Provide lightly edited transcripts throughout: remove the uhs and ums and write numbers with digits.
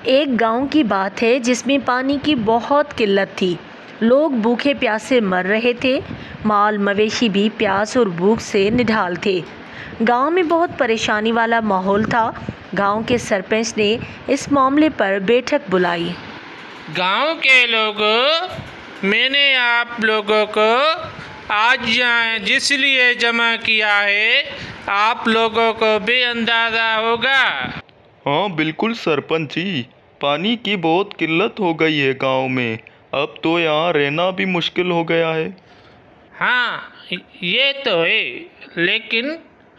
ایک گاؤں کی بات ہے جس میں پانی کی بہت قلت تھی۔ لوگ بھوکے پیاسے مر رہے تھے، مال مویشی بھی پیاس اور بھوک سے نڈھال تھے۔ گاؤں میں بہت پریشانی والا ماحول تھا۔ گاؤں کے سرپنچ نے اس معاملے پر بیٹھک بلائی۔ گاؤں کے لوگوں، میں نے آپ لوگوں کو آج یہاں جس لیے جمع کیا ہے، آپ لوگوں کو بھی اندازہ ہوگا۔ ہاں بالکل سرپنچ جی، پانی کی بہت قلت ہو گئی ہے گاؤں میں، اب تو یہاں رہنا بھی مشکل ہو گیا ہے۔ ہاں یہ تو ہے، لیکن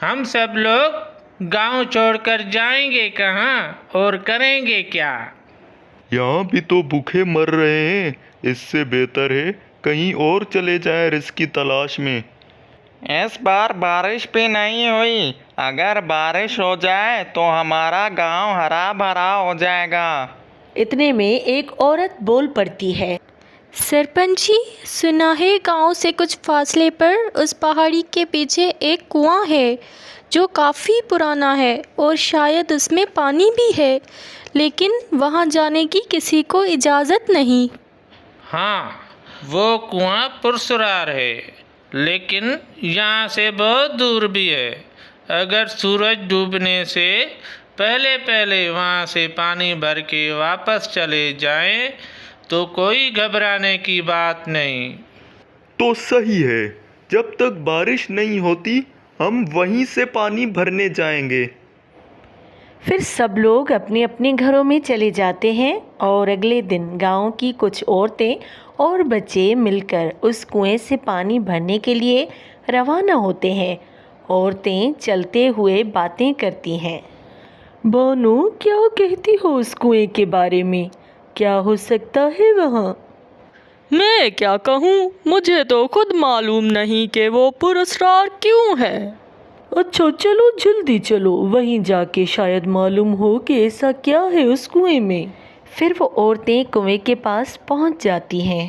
ہم سب لوگ گاؤں چھوڑ کر جائیں گے کہاں اور کریں گے کیا؟ یہاں بھی تو بھوکے مر رہے ہیں، اس سے بہتر ہے کہیں اور چلے جائیں رزق کی تلاش میں۔ اس بار بارش بھی نہیں ہوئی، اگر بارش ہو جائے تو ہمارا گاؤں ہرا بھرا ہو جائے گا۔ اتنے میں ایک عورت بول پڑتی ہے۔ سرپنچ جی، سنا ہے گاؤں سے کچھ فاصلے پر اس پہاڑی کے پیچھے ایک کنواں ہے جو کافی پرانا ہے اور شاید اس میں پانی بھی ہے، لیکن وہاں جانے کی کسی کو اجازت نہیں۔ ہاں وہ کنواں پرسرار ہے، لیکن یہاں سے بہت دور بھی ہے۔ اگر سورج ڈوبنے سے پہلے وہاں سے پانی بھر کے واپس چلے جائیں تو کوئی گھبرانے کی بات نہیں۔ تو صحیح ہے، جب تک بارش نہیں ہوتی ہم وہیں سے پانی بھرنے جائیں گے۔ پھر سب لوگ اپنے اپنے گھروں میں چلے جاتے ہیں اور اگلے دن گاؤں کی کچھ عورتیں اور بچے مل کر اس کنویں سے پانی بھرنے کے لیے روانہ ہوتے ہیں۔ عورتیں چلتے ہوئے باتیں کرتی ہیں۔ بانو، کیا کہتی ہو اس کنویں کے بارے میں؟ کیا ہو سکتا ہے وہاں؟ میں کیا کہوں، مجھے تو خود معلوم نہیں کہ وہ پراسرار کیوں ہے۔ اچھا چلو جلدی چلو، وہیں جا کے شاید معلوم ہو کہ ایسا کیا ہے اس کنویں میں۔ پھر وہ عورتیں کنویں کے پاس پہنچ جاتی ہیں۔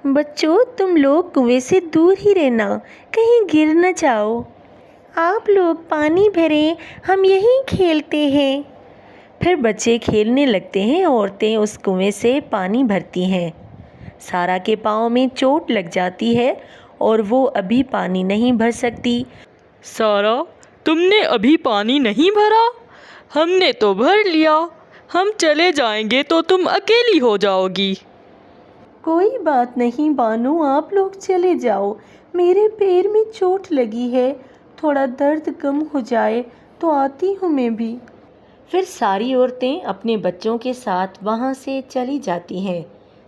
بچوں، تم لوگ کنویں سے دور ہی رہنا، کہیں گر نہ جاؤ۔ آپ لوگ پانی بھریں، ہم یہیں کھیلتے ہیں۔ پھر بچے کھیلنے لگتے ہیں، عورتیں اس کنویں سے پانی بھرتی ہیں۔ سارا کے پاؤں میں چوٹ لگ جاتی ہے اور وہ ابھی پانی نہیں بھر سکتی۔ سارا، تم نے ابھی پانی نہیں بھرا؟ ہم نے تو بھر لیا، ہم چلے جائیں گے تو تم اکیلی ہو جاؤ گی۔ کوئی بات نہیں بانو، آپ لوگ چلے جاؤ، میرے پیر میں چوٹ لگی ہے، تھوڑا درد کم ہو جائے تو آتی ہوں میں بھی۔ پھر ساری عورتیں اپنے بچوں کے ساتھ وہاں سے چلی جاتی ہیں۔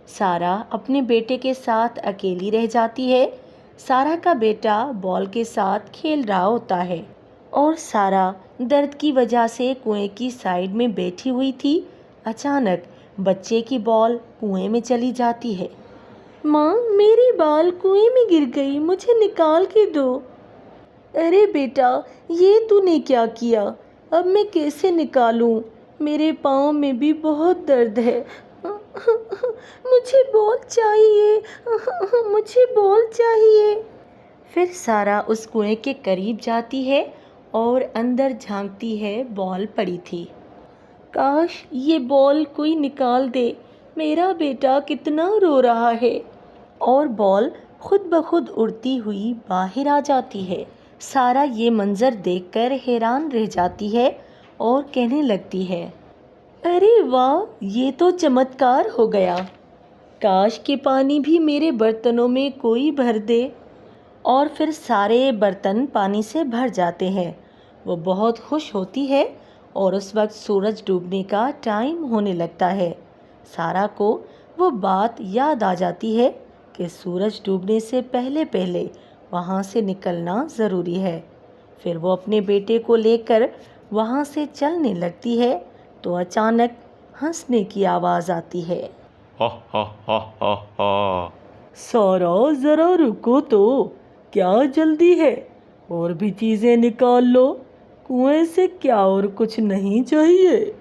سارا اپنے بیٹے کے ساتھ اکیلی رہ جاتی ہے۔ سارا کا بیٹا بال کے ساتھ کھیل رہا ہوتا ہے اور سارا درد کی وجہ سے کنویں کی سائیڈ میں بیٹھی ہوئی تھی۔ اچانک بچے کی بال کنویں میں چلی جاتی ہے۔ ماں، میری بال کنویں میں گر گئی، مجھے نکال کے دو۔ ارے بیٹا، یہ تو نے کیا کیا؟ اب میں کیسے نکالوں؟ میرے پاؤں میں بھی بہت درد ہے۔ مجھے بال چاہیے، مجھے بال چاہیے۔ پھر سارا اس کنویں کے قریب جاتی ہے اور اندر جھانکتی ہے، بال پڑی تھی۔ کاش یہ بال کوئی نکال دے، میرا بیٹا کتنا رو رہا ہے۔ اور بال خود بخود اڑتی ہوئی باہر آ جاتی ہے۔ سارا یہ منظر دیکھ کر حیران رہ جاتی ہے اور کہنے لگتی ہے، ارے واہ، یہ تو چمتکار ہو گیا، کاش کہ پانی بھی میرے برتنوں میں کوئی بھر دے۔ اور پھر سارے برتن پانی سے بھر جاتے ہیں۔ وہ بہت خوش ہوتی ہے اور اس وقت سورج ڈوبنے کا ٹائم ہونے لگتا ہے۔ سارا کو وہ بات یاد آ جاتی ہے کہ سورج ڈوبنے سے پہلے وہاں سے نکلنا ضروری ہے۔ پھر وہ اپنے بیٹے کو لے کر وہاں سے چلنے لگتی ہے تو اچانک ہنسنے کی آواز آتی ہے۔ ہا ہا ہا ہا ہا۔ سارا، ذرا رکو تو، کیا جلدی ہے؟ اور بھی چیزیں نکال لو، کنویں سے کیا اور کچھ نہیں چاہیے؟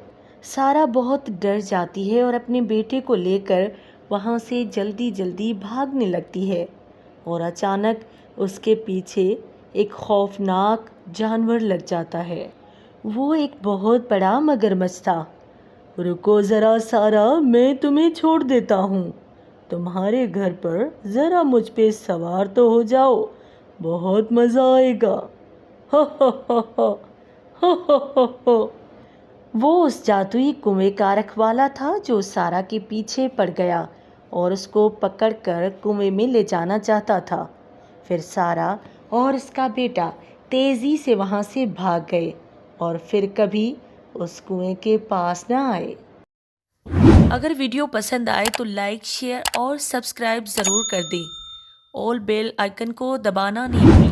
سارا بہت ڈر جاتی ہے اور اپنے بیٹے کو لے کر وہاں سے جلدی بھاگنے لگتی ہے اور اچانک اس کے پیچھے ایک خوفناک جانور لگ جاتا ہے۔ وہ ایک بہت بڑا مگرمچھ تھا۔ رکو ذرا سارا، میں تمہیں چھوڑ دیتا ہوں، تمہارے گھر پر ذرا مجھ پہ سوار تو ہو جاؤ، بہت مزہ آئے گا۔ ہو ہو ہو ہو ہو ہو ہو ہو۔ وہ اس جادوئی کنویں کا رکھوالا تھا جو سارا کے پیچھے پڑ گیا اور اس کو پکڑ کر کنویں میں لے جانا چاہتا تھا۔ پھر سارا اور اس کا بیٹا تیزی سے وہاں سے بھاگ گئے اور پھر کبھی اس کنویں کے پاس نہ آئے۔ اگر ویڈیو پسند آئے تو لائک، شیئر اور سبسکرائب ضرور کر دیں۔ اور بیل آئیکن کو دبانا نہیں بھولیں۔